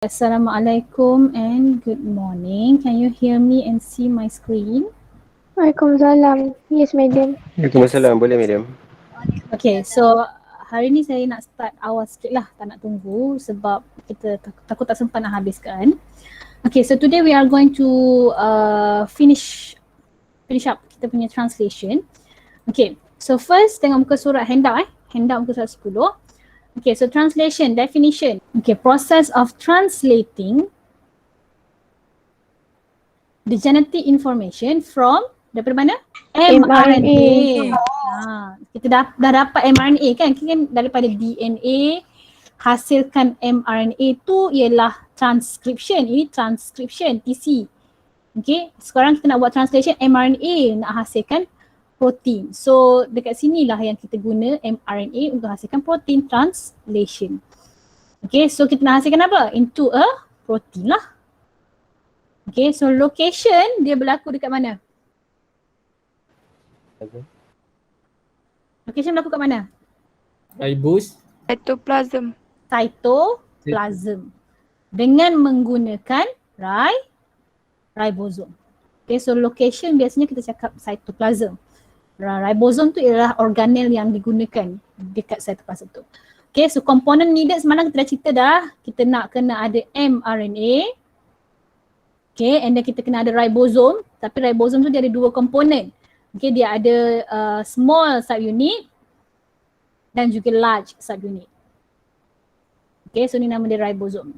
Assalamualaikum and good morning. Can you hear me and see my screen? Waalaikumsalam. Yes, madam. Waalaikumsalam, boleh madam. Okay, so hari ni saya nak start awal sikit lah, tak nak tunggu sebab kita takut tak sempat nak habiskan. Okay, so today we are going to finish up kita punya translation. Okay, so first tengok muka surat handout handout muka surat 10. Okay, so translation, definition. Okay, process of translating the genetic information from daripada mana? mRNA. Kita dah dapat mRNA kan? Daripada DNA hasilkan mRNA tu ialah transcription. Ini transcription, TC. Okay, sekarang kita nak buat translation mRNA, nak hasilkan protein. So dekat sinilah yang kita guna mRNA untuk hasilkan protein translation. Okay, so kita nak hasilkan apa? Into a protein lah. Okay, so location dia berlaku dekat mana? Location berlaku kat mana? Cytoplasm. Cytoplasm. Dengan menggunakan ribosom. Okay, so location biasanya kita cakap cytoplasm. Ribosom tu ialah organel yang digunakan dekat cytoplasm tu. Okay, so component needed semalam kita dah cerita dah. Kita nak kena ada mRNA. Okay, and then kita kena ada ribosom. Tapi ribosom tu dia ada dua komponen. Okay, dia ada small subunit dan juga large subunit. Okay, so ni nama dia ribosom.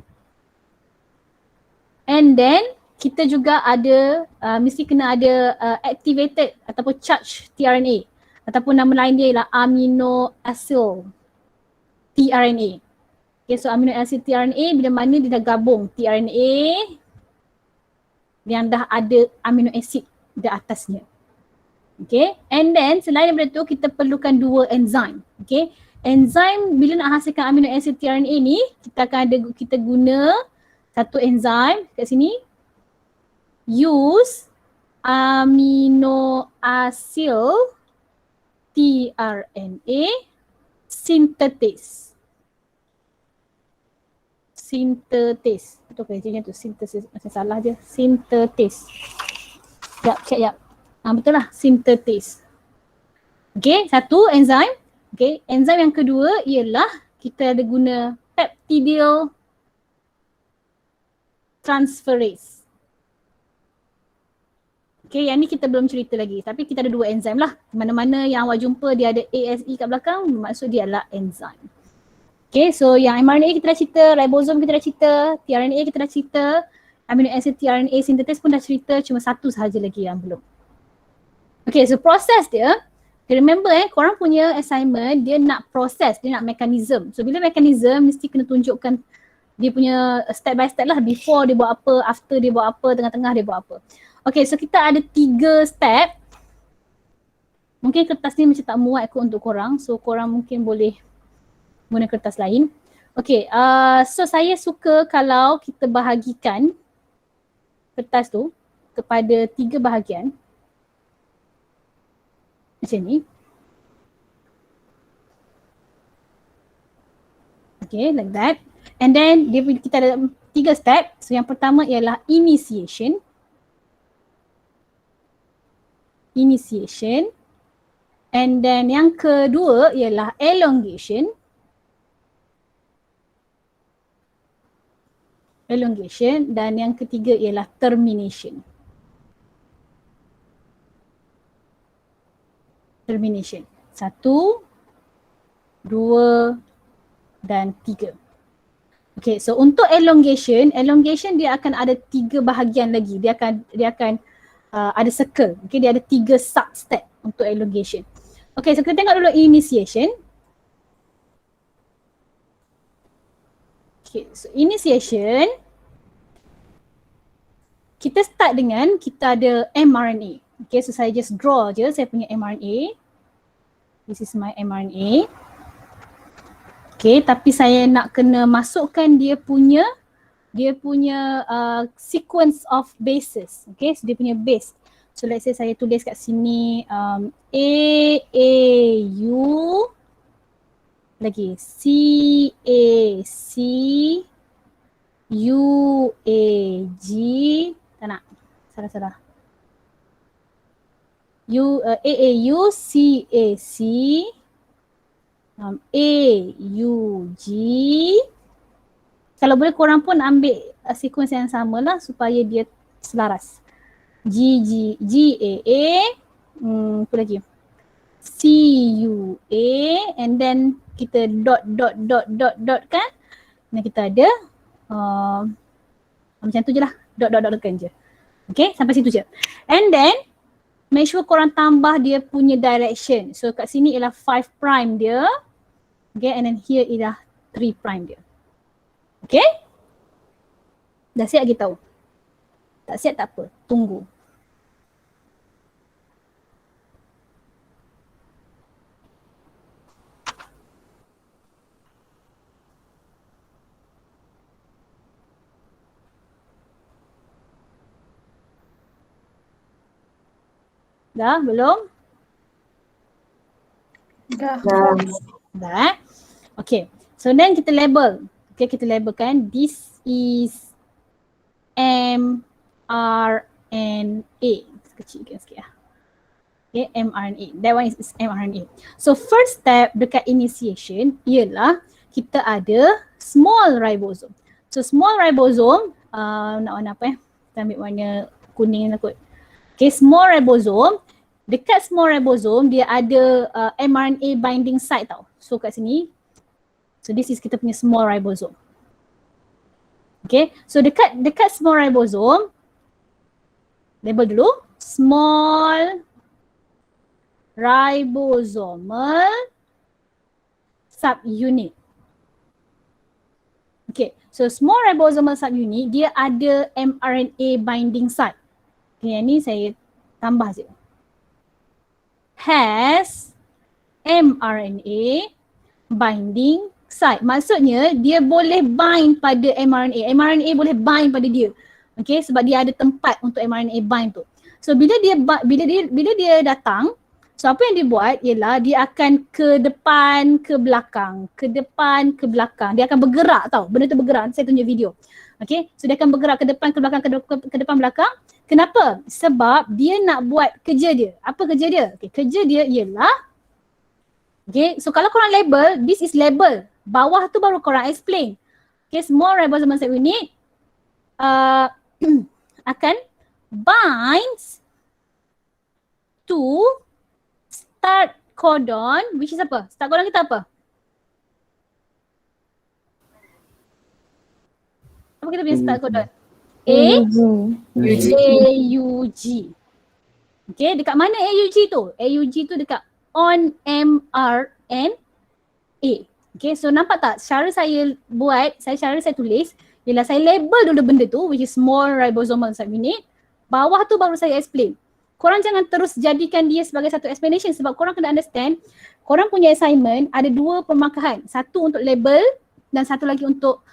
And then kita juga ada, mesti kena ada activated ataupun charged tRNA. Ataupun nama lain dia ialah amino acid tRNA. Okay, so amino acid tRNA bila mana dia dah gabung tRNA yang dah ada amino acid di atasnya. Okay, and then selain daripada tu kita perlukan dua enzim. Okay, enzim bila nak hasilkan amino acid tRNA ni kita guna satu enzim kat sini, use amino acid tRNA synthesis. Betul ke macam tu? Synthesis, macam salah je. Synthesis. Yap. Betul lah, synthesis. Okay, satu enzim. Okay, enzim yang kedua ialah kita ada guna peptidyl transferase. Okay, yang ni kita belum cerita lagi. Tapi kita ada dua enzim lah. Mana-mana yang awak jumpa dia ada ASE kat belakang, maksud dia adalah enzim. Okay, so yang mRNA kita dah cerita, ribosom kita dah cerita, tRNA kita dah cerita, amino acid tRNA synthesis pun dah cerita, cuma satu sahaja lagi yang belum. Okay, so proses dia, remember korang punya assignment dia nak proses, dia nak mekanism. So bila mekanism mesti kena tunjukkan dia punya step by step lah, before dia buat apa, after dia buat apa, tengah-tengah dia buat apa. Okay, so kita ada 3 step. Mungkin kertas ni macam tak muat kot untuk korang, so korang mungkin boleh guna kertas lain. Okay, so saya suka kalau kita bahagikan kertas tu kepada 3 bahagian. Macam ni. Okay, like that. And then kita ada 3 step. So yang pertama ialah initiation. And then yang kedua ialah elongation. Dan yang ketiga ialah termination. Termination. 1, 2 dan 3. Okay, so untuk elongation dia akan ada 3 bahagian lagi. Dia akan ada circle. Okay, dia ada 3 sub step untuk elongation. Okay, so kita tengok dulu initiation. Okay, so initiation kita start dengan kita ada mRNA. Okay, so saya just draw je saya punya mRNA. This is my mRNA. Okay, tapi saya nak kena masukkan dia punya sequence of bases. Okay, so dia punya base. So let's say saya tulis kat sini AAU lagi CAC UAG, tak nak, salah. AAU, CAC, AUG. Kalau boleh korang pun ambil sequence yang sama lah supaya dia selaras. GAA, apa lagi? CUA, and then kita dot kan. Dan kita ada macam tu je lah, dot kan je. Okay, sampai situ je. And then make sure korang tambah dia punya direction. So kat sini ialah 5 prime dia. Okay, and then here ialah 3 prime dia. Okay? Dah siap lagi tahu? Tak siap tak apa, tunggu. Dah? Belum? Dah. Dah. Okay. So then kita label. Okay, kita labelkan this is mRNA. Kecilkan sikit lah. Okay, mRNA. That one is mRNA. So first step dekat initiation ialah kita ada small ribosome. So small ribosome, nak warna apa Kita ambil warna kuning lah kot. Okay, small ribosome. Dekat small ribosome dia ada mRNA binding site tau. So kat sini, so this is kita punya small ribosome. Okay, so dekat small ribosome, label dulu, small ribosomal subunit. Okay, so small ribosomal subunit dia ada mRNA binding site. Okay, yang ni saya tambah je. Has mRNA binding site. Maksudnya dia boleh bind pada mRNA. mRNA boleh bind pada dia. Okay, sebab dia ada tempat untuk mRNA bind tu. So bila dia datang, so apa yang dia buat ialah dia akan ke depan, ke belakang, ke depan, ke belakang. Dia akan bergerak tau. Benda tu bergerak. Saya tunjuk video. Okay, so dia akan bergerak ke depan, ke belakang, ke depan, belakang. Kenapa? Sebab dia nak buat kerja dia. Apa kerja dia? Okay, kerja dia ialah, okay, so kalau korang label, this is label. Bawah tu baru korang explain. Okay, small ribosomal subunit akan binds to start codon, which is apa? Start codon kita apa? Apa kita punya start codon? AUG. Okay, dekat mana AUG tu? AUG tu dekat on mRNA. Okay, so nampak tak cara saya buat, cara saya tulis ialah saya label dulu benda tu, which is small ribosomal subunit. Bawah tu baru saya explain. Korang jangan terus jadikan dia sebagai satu explanation sebab korang kena understand, korang punya assignment ada dua permarkahan. Satu untuk label dan satu lagi untuk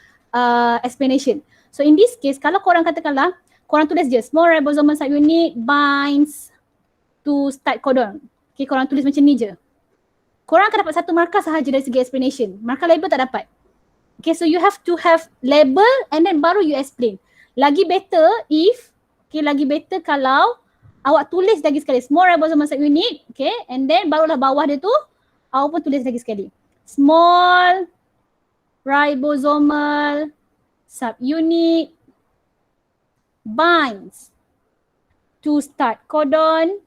explanation. So in this case, kalau korang katakanlah, korang tulis je small ribosomal subunit binds to start codon. Okay, korang tulis macam ni je. Korang akan dapat satu markah sahaja dari segi explanation. Markah label tak dapat. Okay, so you have to have label and then baru you explain. Lagi better kalau awak tulis lagi sekali small ribosomal subunit, okay, and then barulah bawah dia tu awak pun tulis lagi sekali. Small ribosomal subunit binds to start codon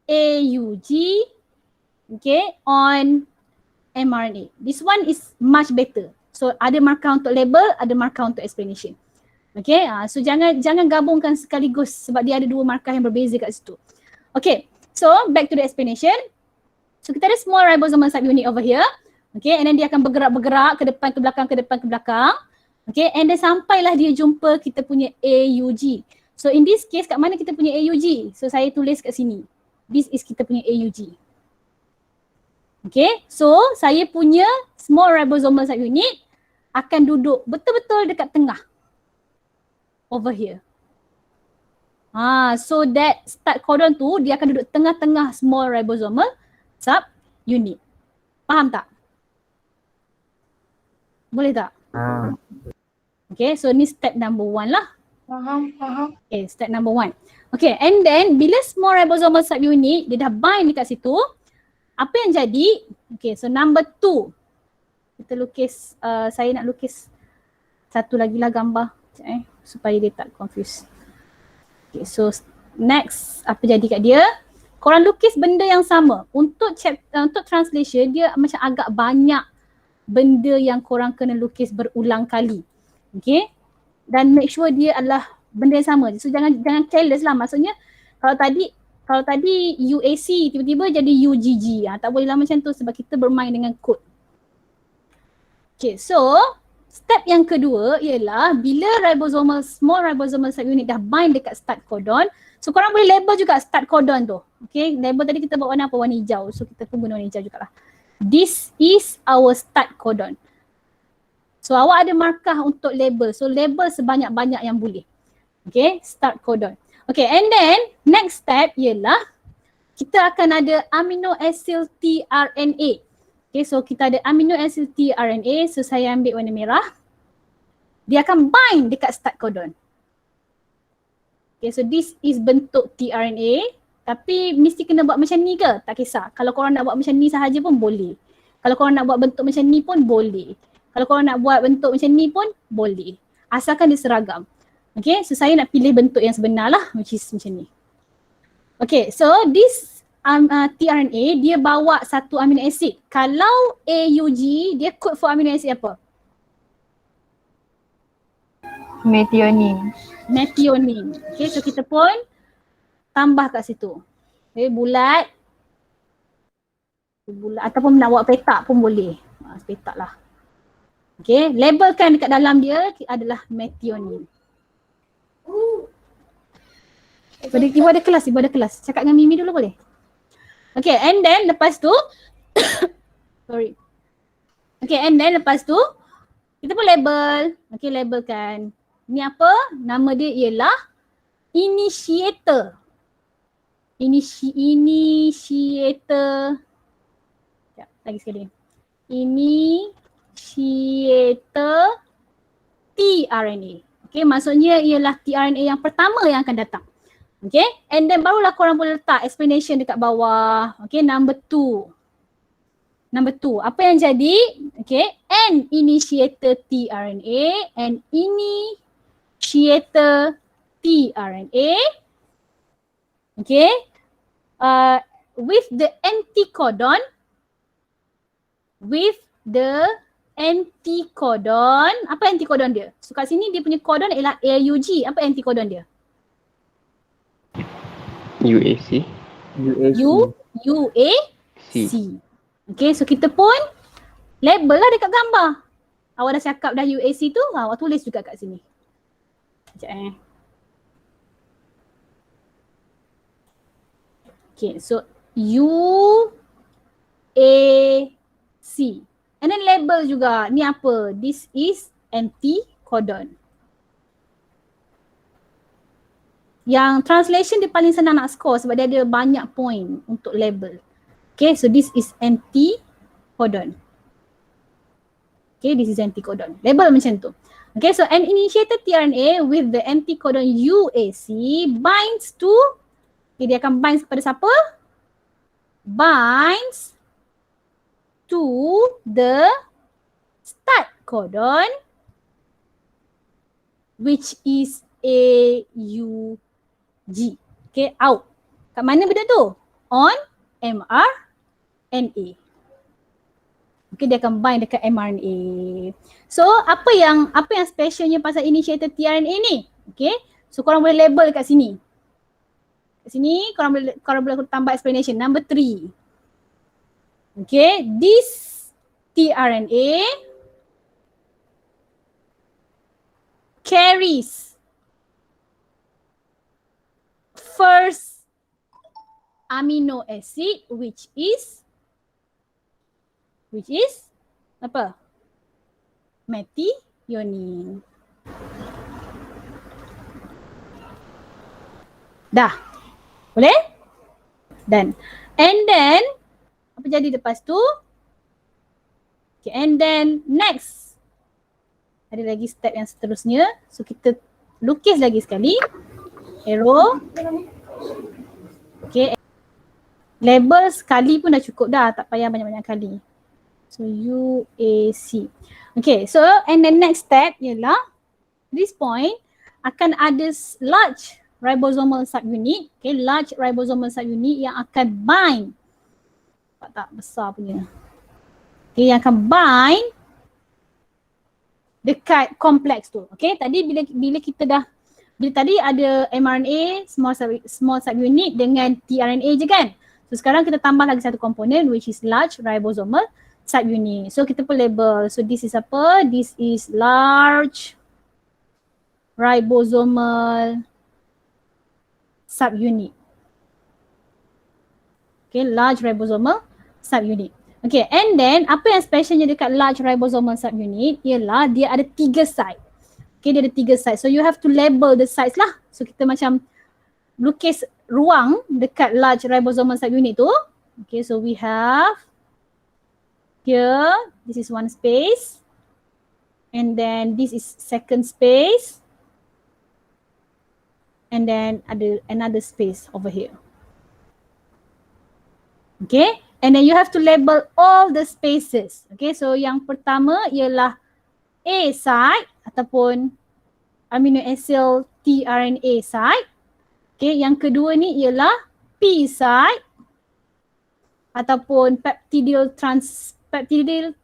AUG, okay, on mRNA. This one is much better. So ada markah untuk label, ada markah untuk explanation. Okay, so jangan gabungkan sekaligus sebab dia ada dua markah yang berbeza kat situ. Okay, so back to the explanation. So kita ada small ribosomal subunit over here. Okay, and then dia akan bergerak ke depan, ke belakang, ke depan, ke belakang. Okay, and then sampailah dia jumpa kita punya AUG. So in this case, kat mana kita punya AUG? So saya tulis kat sini. This is kita punya AUG. Okay, so saya punya small ribosomal subunit akan duduk betul-betul dekat tengah. Over here. So that start codon tu dia akan duduk tengah-tengah small ribosomal subunit. Faham tak? Boleh tak? Okay, so ni step number 1 lah. Faham. Okay, step number 1. Okay, and then bila small ribosomal subunit dia dah bind dekat situ, apa yang jadi? Okay, so number 2. Kita lukis, saya nak lukis satu lagi lah gambar supaya dia tak confuse. Okay, so next apa jadi kat dia? Korang lukis benda yang sama. Untuk translation dia macam agak banyak benda yang korang kena lukis berulang kali. Okay, dan make sure dia adalah benda yang sama. So jangan careless lah. Maksudnya kalau tadi UAC tiba-tiba jadi UGG. Tak boleh lah macam tu sebab kita bermain dengan kod. Okay, so step yang kedua ialah bila small ribosomal subunit dah bind dekat start codon, so korang boleh label juga start codon tu. Okay, label tadi kita buat warna apa? Warna hijau. So kita pun guna warna hijau jugalah. This is our start codon. So awak ada markah untuk label. So label sebanyak-banyak yang boleh. Okay, start codon. Okay, and then next step ialah kita akan ada amino acid tRNA. Okay, so kita ada amino acid tRNA. So saya ambil warna merah. Dia akan bind dekat start codon. Okay, so this is bentuk tRNA. Tapi mesti kena buat macam ni ke? Tak kisah. Kalau korang nak buat macam ni sahaja pun boleh. Kalau korang nak buat bentuk macam ni pun boleh. Kalau korang nak buat bentuk macam ni pun boleh. Asalkan dia seragam. Okay, so saya nak pilih bentuk yang sebenar lah, which is macam ni. Okay, so this tRNA dia bawa satu amino acid. Kalau AUG dia code for amino acid apa? Methionine. Okay, so kita pun tambah kat situ. Okay, bulat ataupun nak buat petak pun boleh. Petak lah. Okay, labelkan dekat dalam dia adalah methionine. Ibu ada kelas. Cakap dengan Mimi dulu boleh? Okay, and then lepas tu sorry. Okay, and then lepas tu kita pun label. Okay, labelkan. Ni apa? Nama dia ialah initiator. Initiator. Sekejap, lagi sekali. Initiator tRNA. Okay, maksudnya ialah tRNA yang pertama yang akan datang. Okay, and then barulah korang boleh letak explanation dekat bawah. Okay, number 2. Apa yang jadi? Okay, N initiator tRNA and initiator tRNA. Okay, with the anticodon, apa anticodon dia? So kat sini dia punya codon ialah AUG. Apa anticodon dia? UAC. UAC. Okay, so kita pun label lah dekat gambar. Awak dah cakap dah UAC tu, awak tulis juga kat sini. Sekejap Okay, so UAC. And then label juga, ni apa? This is anticodon. Yang translation dia paling senang nak score sebab dia ada banyak point untuk label. Okay, so this is anticodon. Okay, this is anticodon. Label macam tu. Okay, so an initiated tRNA with the anticodon UAC binds to, okay, dia akan binds kepada siapa? Binds to the start codon which is AUG. Okay, out. Kat mana benda tu? On mRNA. Okay, dia akan bind dekat mRNA. So, apa yang specialnya pasal initiated tRNA ni? Okay, so korang boleh label kat sini. Kat sini korang boleh tambah explanation. Number 3. Okay, this tRNA carries first amino acid which is apa? Methionine. Dah. Boleh? Done. And then apa jadi lepas tu? Okay, and then next ada lagi step yang seterusnya. So kita lukis lagi sekali. Arrow. Okay. Label sekali pun dah cukup dah, tak payah banyak-banyak kali. So UAC. Okay, so and the next step ialah this point akan ada large ribosomal subunit, okay, large ribosomal subunit yang akan bind. Nampak tak besar punya. Okay, yang akan bind dekat kompleks tu. Okay, tadi bila kita dah tadi ada mRNA small subunit dengan tRNA je kan. So sekarang kita tambah lagi satu komponen which is large ribosomal subunit. So kita pun label. So this is apa? This is large ribosomal subunit. Okay, large ribosomal subunit. Okay, and then apa yang specialnya dekat large ribosomal subunit ialah dia ada 3 site. Okay, dia ada 3 site. So you have to label the sites lah. So kita macam lukis ruang dekat large ribosomal subunit tu. Okay, so we have here, this is one space. And then this is second space. And then ada another space over here. Okay, and then you have to label all the spaces. Okay, so yang pertama ialah A site ataupun amino acid tRNA site. Okay, yang kedua ni ialah P site ataupun peptidyl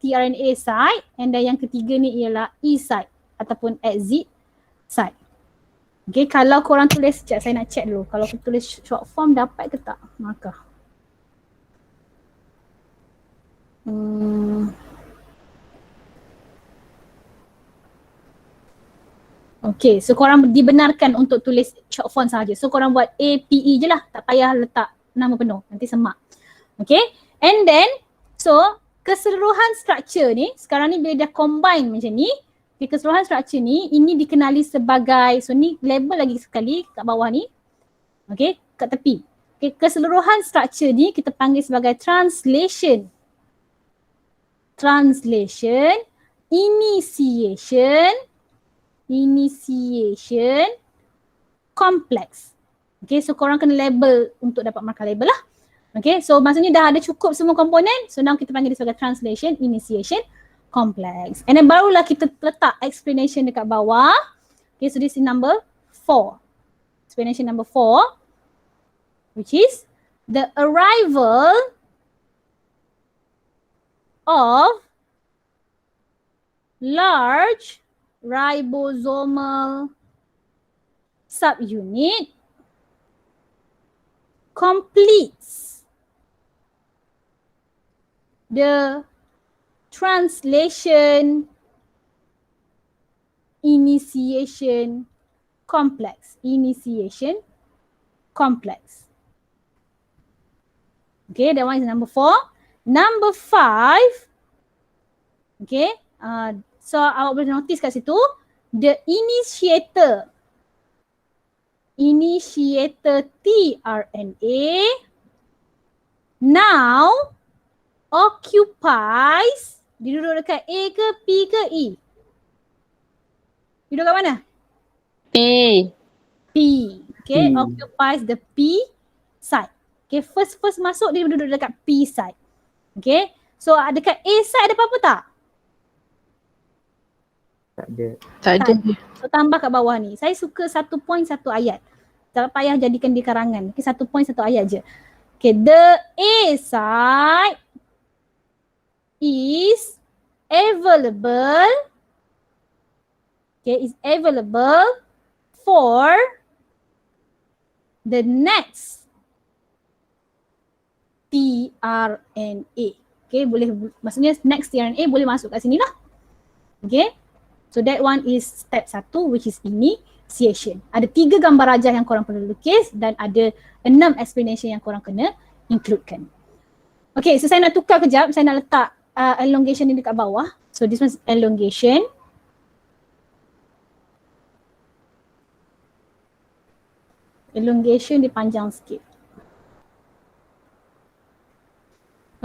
tRNA site, and then yang ketiga ni ialah E site ataupun exit site. Okay, kalau korang tulis, sekejap saya nak check dulu. Kalau aku tulis short form dapat ke tak? Markah. Okay, so korang dibenarkan untuk tulis short form sahaja. So korang buat APE je lah, tak payah letak nama penuh, nanti semak. Okay, and then so keseluruhan structure ni, sekarang ni bila dah combine macam ni, okay, keseluruhan structure ni, ini dikenali sebagai, so ni label lagi sekali kat bawah ni, okay, kat tepi. Okay, keseluruhan structure ni kita panggil sebagai translation, initiation, complex. Okay, so korang kena label untuk dapat markah label lah. Okay, so maksudnya dah ada cukup semua komponen. So now kita panggil dia sebagai translation, initiation, complex. And then barulah kita letak explanation dekat bawah. Okay, so this is number 4. Explanation number 4, which is the arrival of large ribosomal subunit completes the translation initiation complex. Okay, that one is number 4. Number 5, okay, so awak boleh notice kat situ, the initiator tRNA now occupies, dia duduk dekat A ke P ke E? Duduk kat mana? P. Okay, occupies the P site. Okay, first masuk dia duduk dekat P site. Okay, so dekat A site ada apa-apa tak? Tak ada. So tambah kat bawah ni. Saya suka 1 point 1 ayat. Tak payah jadikan di karangan. Okay, 1 point 1 ayat je. Okay, the A site is available. Okay, is available for the next tRNA. Okay, boleh, maksudnya next tRNA boleh masuk kat sini lah. Okay, so that one is step 1, which is initiation. Ada 3 gambar rajah yang korang perlu lukis dan ada 6 explanation yang korang kena includekan. Okay, so saya nak tukar kejap. Saya nak letak elongation ni dekat bawah. So this one is elongation. Elongation dipanjang sikit.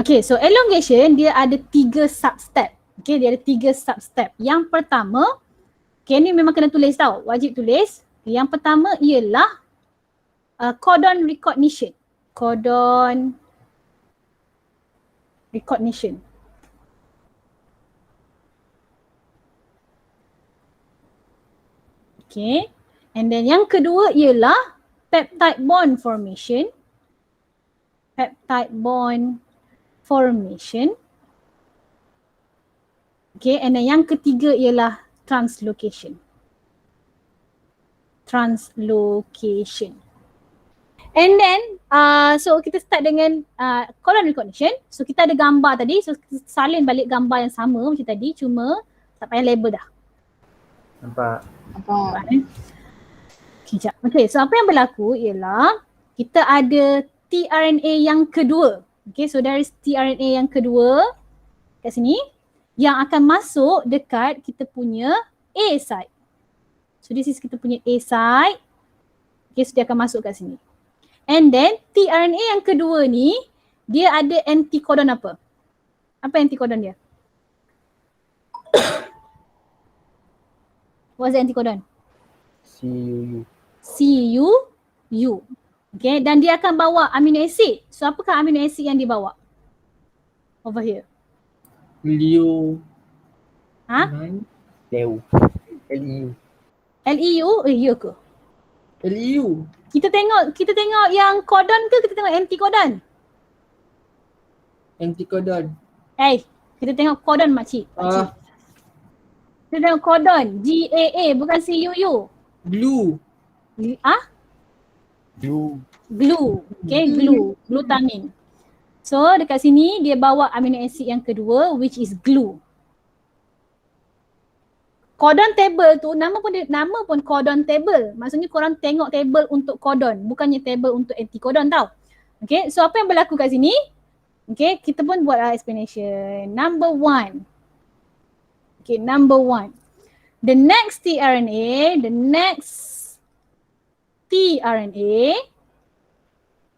Okay, so elongation dia ada 3 sub-step. Okay, dia ada 3 sub-step. Yang pertama Okay, ni memang kena tulis tau, wajib tulis. Yang pertama ialah codon recognition. Codon recognition. Okay, and then yang kedua ialah peptide bond formation. Peptide bond formation. Okay, and then yang ketiga ialah translocation. Translocation. And then, so kita start dengan codon recognition. So kita ada gambar tadi, so kita salin balik gambar yang sama macam tadi, cuma tak payah label dah. Nampak? Okay, sekejap. Okay, so apa yang berlaku ialah kita ada tRNA yang kedua. Okay, so there is tRNA yang kedua kat sini yang akan masuk dekat kita punya A site. So this is kita punya A site. Okay, so dia akan masuk kat sini. And then tRNA yang kedua ni dia ada antikodon apa? Apa antikodon dia? What's the antikodon? CUU. CUU. Okay, dan dia akan bawa amino acid. So apakah amino acid yang dibawa? Over here. LEU. Ha? LEU. LEU. LEU? Ya ke? LEU. Kita tengok yang codon ke kita tengok antikodon? Antikodon. Kita tengok codon makcik. Kita tengok codon. GAA bukan CUU. Glue. Glue. Okay, glue. Glutamin. So dekat sini dia bawa amino acid yang kedua which is glue. Codon table tu nama pun codon table. Maksudnya korang tengok table untuk codon, bukannya table untuk antikodon tau. Okay, so apa yang berlaku kat sini? Okay, kita pun buat explanation. Number one. Okay, number one. The next tRNA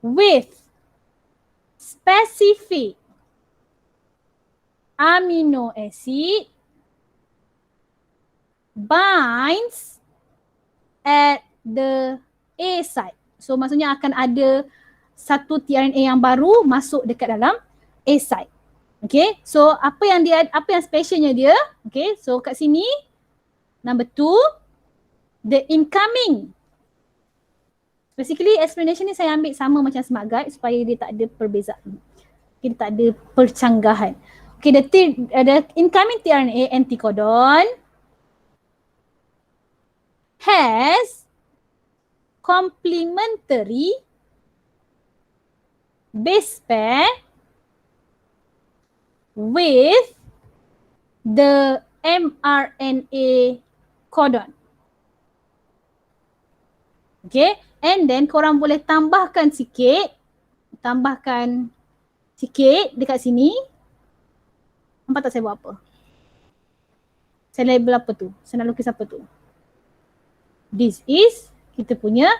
with specific amino acid binds at the A site. So maksudnya akan ada satu tRNA yang baru masuk dekat dalam A site. Okay, so apa yang specialnya dia? Okay, so kat sini number 2, the incoming. Basically explanation ni saya ambil sama macam smart guide supaya dia tak ada perbezaan. Dia tak ada percanggahan. Okay, the incoming tRNA antikodon has complementary base pair with the mRNA codon. Okay, and then korang boleh tambahkan sikit dekat sini. Nampak tak saya buat apa? Saya label apa tu? Saya nak lukis apa tu? This is kita punya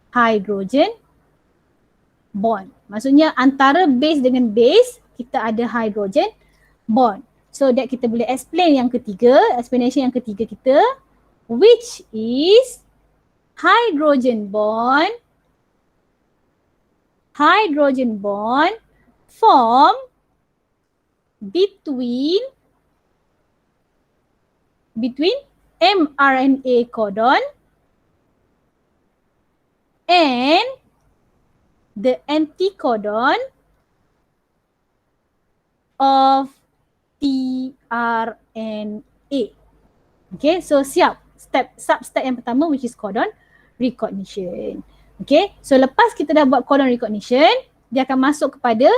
hydrogen bond. Maksudnya antara base dengan base kita ada hydrogen bond. So that kita boleh explain yang ketiga, explanation yang ketiga kita, which is hydrogen bond form between mRNA codon and the anticodon of tRNA. Okay, so siap. Sub-step yang pertama which is codon recognition. Okay, so lepas kita dah buat codon recognition, dia akan masuk kepada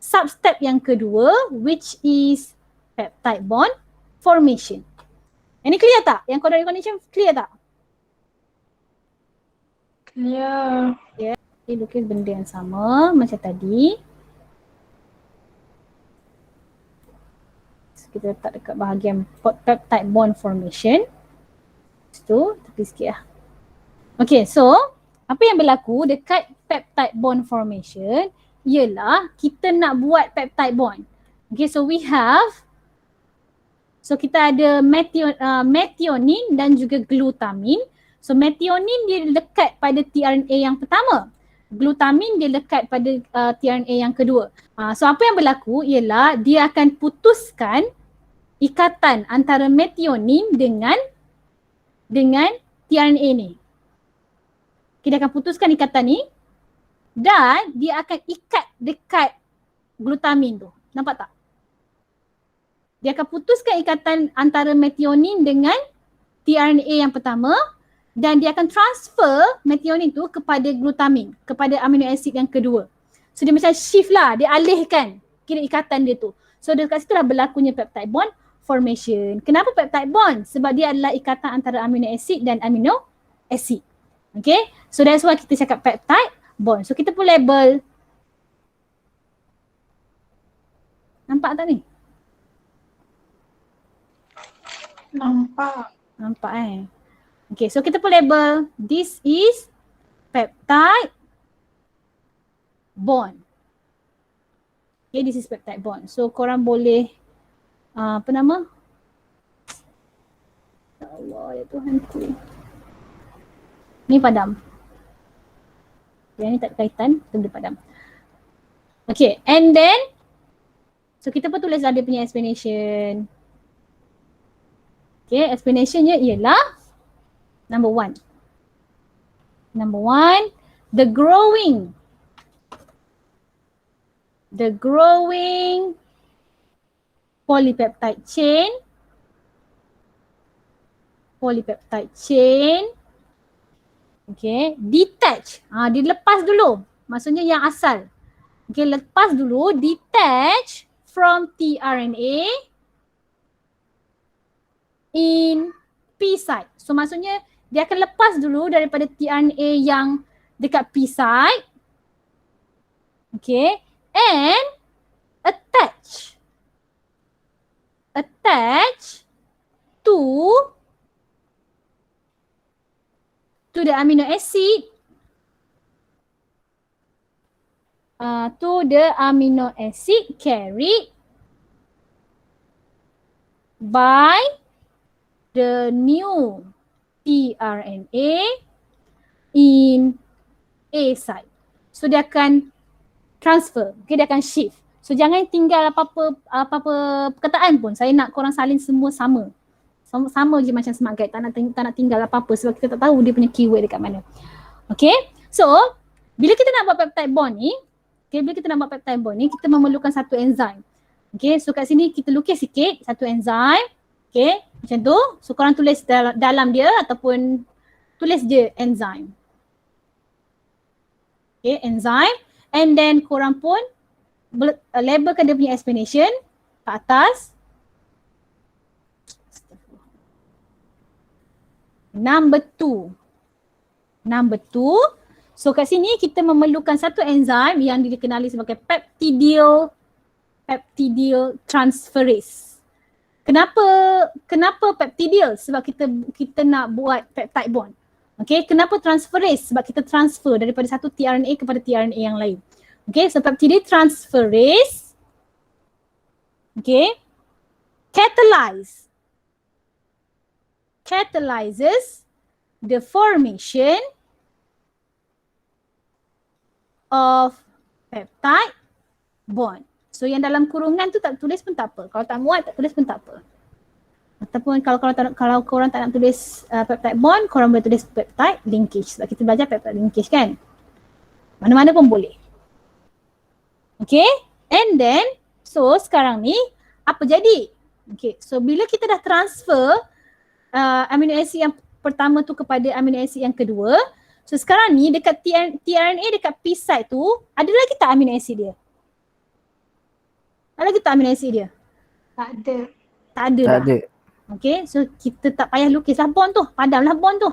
sub-step yang kedua which is peptide bond formation. Ini clear tak? Yang codon recognition clear tak? Clear. Yeah. Okay, lukis benda yang sama macam tadi. So, kita letak dekat bahagian peptide bond formation. Situ, tepi sikit lah. Okay, so apa yang berlaku dekat peptide bond formation ialah kita nak buat peptide bond. Okay, so we have So kita ada methionine dan juga glutamin. So methionine dia dekat pada tRNA yang pertama. Glutamin dia dekat pada tRNA yang kedua. So apa yang berlaku ialah dia akan putuskan ikatan antara methionine dengan tRNA ni. Dia akan putuskan ikatan ni dan dia akan ikat dekat glutamin tu. Nampak tak? Dia akan putuskan ikatan antara methionine dengan tRNA yang pertama dan dia akan transfer methionine tu kepada glutamin, kepada amino acid yang kedua. So dia macam shift lah, dia alihkan kira ikatan dia tu. So dekat situ lah berlakunya peptide bond formation. Kenapa peptide bond? Sebab dia adalah ikatan antara amino acid dan amino acid. Okay, so that's why kita cakap peptide bond. So kita pun label. Nampak tak ni? Nampak. Nampak Okay, so kita pun label. This is peptide bond. Okay, this is peptide bond. So korang boleh apa nama? Ya Allah, ya Tuhanku. Ni padam. Yang ni tak ada kaitan, kita boleh padam. Okay, and then so kita pun tulis dia punya explanation. Okay, explanationnya ialah number one, the growing polypeptide chain okay, detach. Dilepas dulu. Maksudnya yang asal. Okay, lepas dulu, detach from tRNA in P site. So maksudnya dia akan lepas dulu daripada tRNA yang dekat P site. Okay, and attach to the amino acid carried by the new tRNA in A site. So dia akan transfer, okay, dia akan shift. So jangan tinggal apa-apa perkataan pun. Saya nak korang salin semua sama. Sama je macam smart guide. Tak nak tinggal apa-apa sebab kita tak tahu dia punya keyword dekat mana. Okay. So bila kita nak buat peptide bond ni, kita memerlukan satu enzim. Okay. So kat sini kita lukis sikit satu enzim. Okay. Macam tu. So korang tulis dalam dia ataupun tulis je enzim. Okay. Enzim. And then korang pun labelkan dia punya explanation kat atas. Number two. So kat sini kita memerlukan satu enzim yang dikenali sebagai peptidyl transferase. Kenapa peptidyl? Sebab kita nak buat peptide bond. Okay, kenapa transferase? Sebab kita transfer daripada satu tRNA kepada tRNA yang lain. Okay, so peptidyl transferase, okay, catalyzes the formation of peptide bond. So yang dalam kurungan tu tak tulis pun tak apa. Kalau tak muat tak tulis pun tak apa. Ataupun kalau korang tak nak tulis peptide bond, korang boleh tulis peptide linkage. Sebab kita belajar peptide linkage kan. Mana-mana pun boleh. Okay, and then so sekarang ni apa jadi? Okay, so bila kita dah transfer amino acid yang pertama tu kepada amino acid yang kedua, so sekarang ni dekat tRNA dekat P site tu, ada lagi tak amino acid dia? Ada lagi tak amino acid dia? Tak ada. Tak ada Tak lah. ada. Okay, so kita tak payah lukislah bond tu, padamlah bond tu.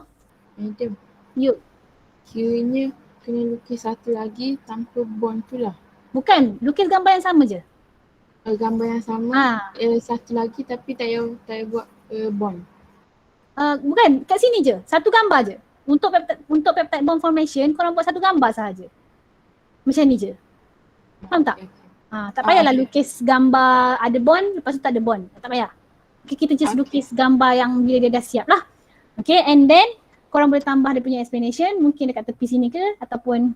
Madam, Yuk. kiranya kena lukis satu lagi tanpa bond tu lah. Bukan, lukis gambar yang sama je. Gambar yang sama, satu lagi tapi tak payah buat bond. Bukan, kat sini je. Satu gambar je. Untuk peptide bond formation, korang buat satu gambar sahaja. Macam ni je. Faham tak? Okay. Tak payahlah okay. lukis gambar ada bond, lepas tu tak ada bond. Tak payah. Okay, kita just lukis gambar yang bila dia dah siap lah. Okay, and then korang boleh tambah dia punya explanation mungkin dekat tepi sini ke ataupun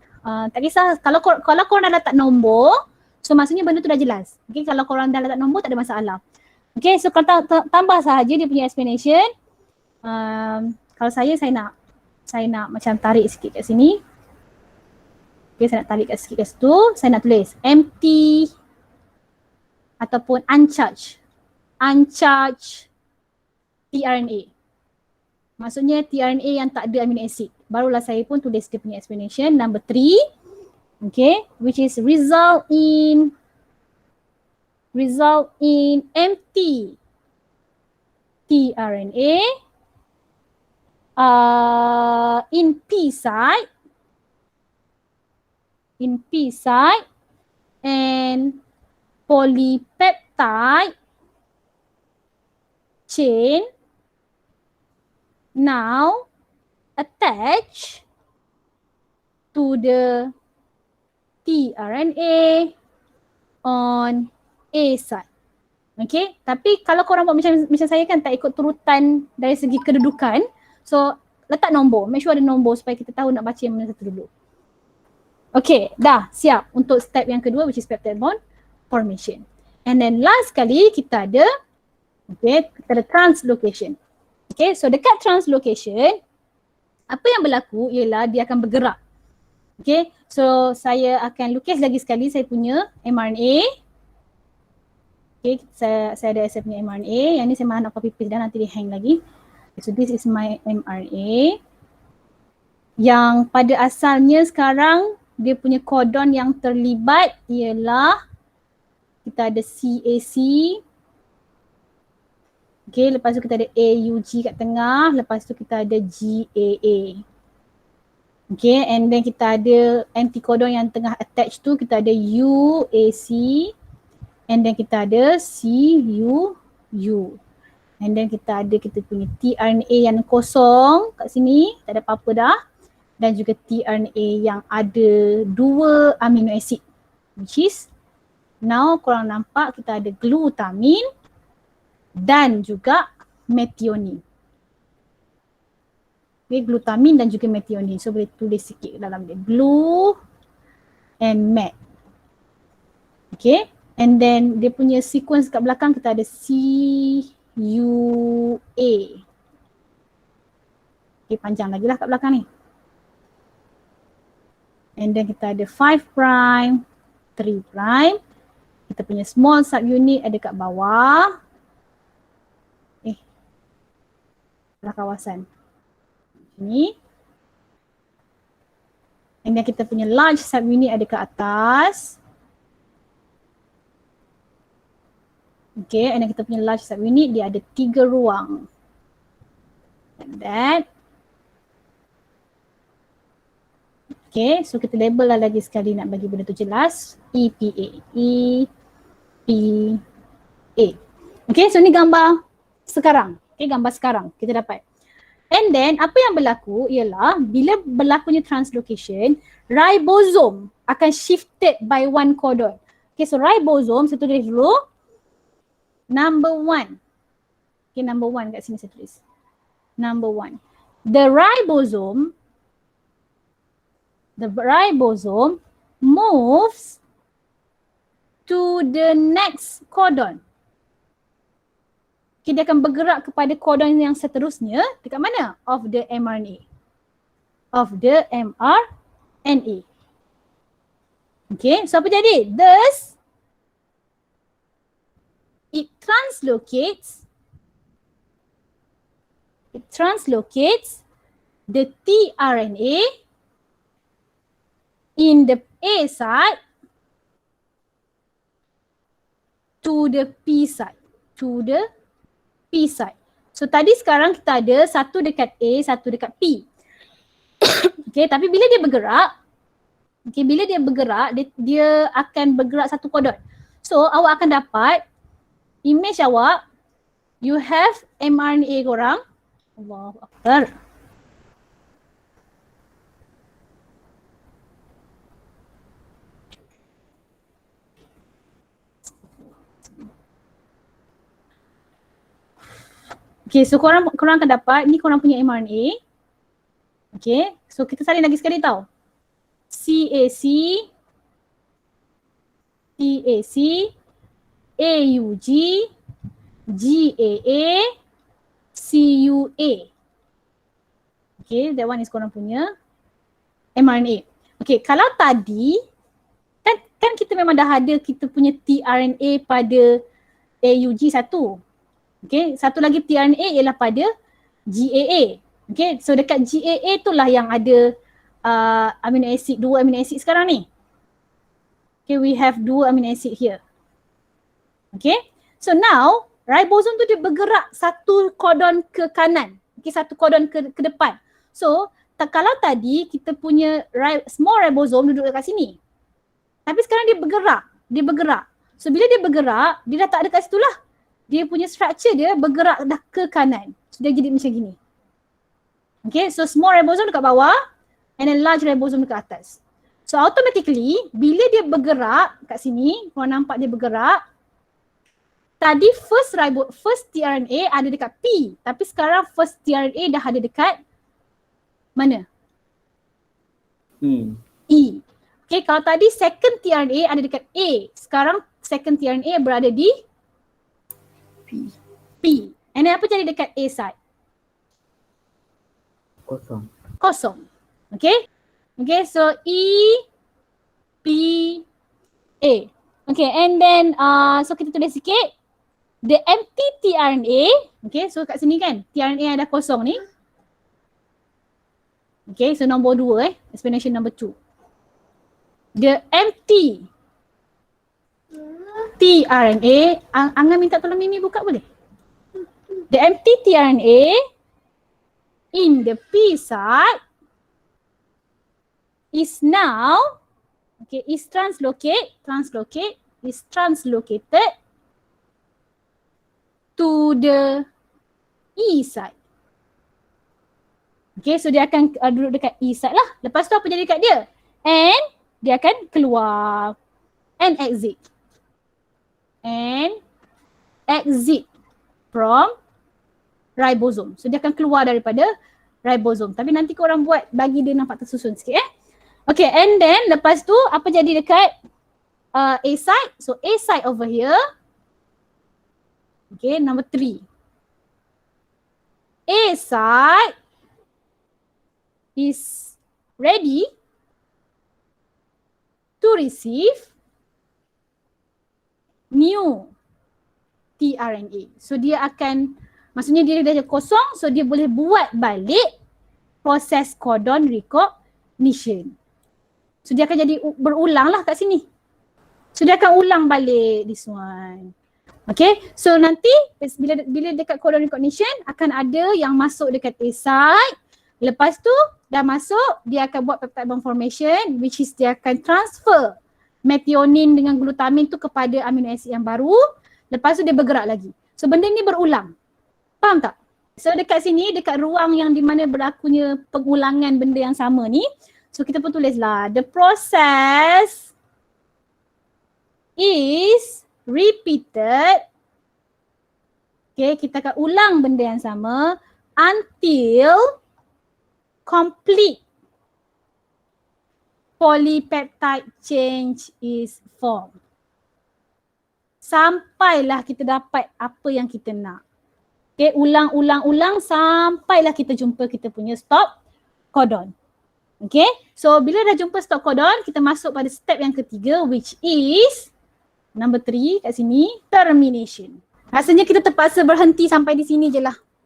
tak kisah. Kalau korang dah letak nombor, so maksudnya benda tu dah jelas. Okay, kalau korang dah letak nombor tak ada masalah. Okay, so kalau tambah sahaja dia punya explanation. Kalau saya nak macam tarik sikit kat sini. Okay, saya nak tarik kat sikit kat situ. Saya nak tulis empty ataupun uncharged tRNA. Maksudnya tRNA yang tak ada amino acid. Barulah saya pun tulis dia punya explanation number 3. Okay, which is result in empty tRNA in P site and polypeptide chain now attach to the tRNA on A site. Okay, tapi kalau korang buat macam saya kan tak ikut turutan dari segi kedudukan, so letak nombor, make sure ada nombor supaya kita tahu nak baca yang mana satu dulu. Okay, dah siap untuk step yang kedua which is peptide bond formation. And then last kali kita ada translocation. Okay, so dekat translocation, apa yang berlaku ialah dia akan bergerak. Okay, so saya akan lukis lagi sekali saya punya mRNA. Okay, saya ada saya punya mRNA. Yang ni saya malah nak copy paste dah, nanti dia hang lagi. Okay, so this is my mRNA. Yang pada asalnya sekarang dia punya kodon yang terlibat ialah kita ada CAC. Okay, lepas tu kita ada AUG kat tengah, lepas tu kita ada GAA. Okay, and then kita ada antikodon yang tengah attach tu, kita ada UAC, and then kita ada CUU. And then kita ada kita punya tRNA yang kosong kat sini, tak ada apa-apa dah. Dan juga tRNA yang ada 2 amino acid, which is now korang nampak kita ada glutamin dan juga methionine. Okay, glutamin dan juga methionine. So boleh tulis sikit dalam dia. Glu and met. Okay. And then dia punya sequence kat belakang kita ada CUA. Okay, panjang lagi lah kat belakang ni. And then kita ada 5 prime, 3 prime. Kita punya small subunit ada kat bawah. Dalam kawasan ni. And then kita punya large subunit ada kat atas. Okay, and then kita punya large subunit dia ada 3 ruang. Like that. Okay, so kita label lah lagi sekali nak bagi benda tu jelas. EPA. Okay, so ni gambar sekarang. Okay, gambar sekarang kita dapat. And then apa yang berlaku ialah bila berlakunya translocation, ribosome akan shifted by 1 codon. Okay, so ribosome saya tulis dulu. Number 1. Okay, number 1 kat sini saya tulis. Number 1. The ribosome moves to the next codon. Okay, dia akan bergerak kepada codon yang seterusnya dekat mana? Of the mRNA. Okay, so apa jadi? Thus, it translocates the tRNA in the A site to the P site. So tadi sekarang kita ada satu dekat A, satu dekat P. Okay, tapi bila dia bergerak, dia akan bergerak satu kodon. So awak akan dapat image awak, you have mRNA korang. Allahu Akbar. Okay, so korang akan dapat, ni korang punya mRNA. Okay, so kita salin lagi sekali tau. CAC, TAC, AUG, GAA, CUA. Okay, that one is korang punya mRNA. Okay, kalau tadi, kan kita memang dah ada kita punya tRNA pada AUG satu. Okay, satu lagi tRNA ialah pada GAA. Okay, so dekat GAA tu lah yang ada amino acid, 2 amino acid sekarang ni. Okay, we have 2 amino acid here. Okay, so now ribosom tu dia bergerak satu kodon ke kanan. Okay, satu kodon ke depan. So, kalau tadi kita punya small ribosom duduk dekat sini. Tapi sekarang dia bergerak. So bila dia bergerak, dia dah tak ada kat situ lah. Dia punya structure dia bergerak dah ke kanan. So dia jadi macam gini. Okay, so small ribosom dekat bawah and then large ribosom dekat atas. So automatically bila dia bergerak kat sini, korang nampak dia bergerak. Tadi first tRNA ada dekat P, tapi sekarang first tRNA dah ada dekat mana? E. Okay, kalau tadi second tRNA ada dekat A, sekarang second tRNA berada di P. And then apa jadi dekat A side? Kosong. Okay? Okay, so E, P, A. Okay, and then so kita tulis sikit. The empty tRNA, okay, so kat sini kan tRNA ada kosong ni. Okay, so nombor 2 explanation number 2. The empty tRNA, Angga minta tolong Mimi buka boleh? The empty tRNA in the P site is now, okay, is translocated to the E site. Okay, so dia akan duduk dekat E side lah. Lepas tu apa jadi dekat dia? And dia akan keluar and exit from ribosome. So dia akan keluar daripada ribosome. Tapi nanti korang buat bagi dia nampak tersusun sikit Okay, and then lepas tu apa jadi dekat A side? So A side over here. Okay, number 3. A side is ready to receive new tRNA. So dia akan, maksudnya dia dah kosong, so dia boleh buat balik proses codon recognition. So dia akan jadi berulang lah kat sini. So dia akan ulang balik this one. Okay, so nanti bila dekat codon recognition akan ada yang masuk dekat A site. Lepas tu dah masuk, dia akan buat peptide bond formation, which is dia akan transfer methionine dengan glutamin tu kepada amino acid yang baru. Lepas tu dia bergerak lagi. So benda ni berulang. Faham tak? So dekat sini, dekat ruang yang di mana berlakunya pengulangan benda yang sama ni, so kita pun tulislah, the process is repeated. Okay, kita akan ulang benda yang sama until complete polypeptide change is formed. Sampailah kita dapat apa yang kita nak. Okay, ulang sampailah kita jumpa kita punya stop codon. Okay, so bila dah jumpa stop codon, kita masuk pada step yang ketiga, which is number 3 kat sini, termination. Rasanya kita terpaksa berhenti sampai di sini je lah.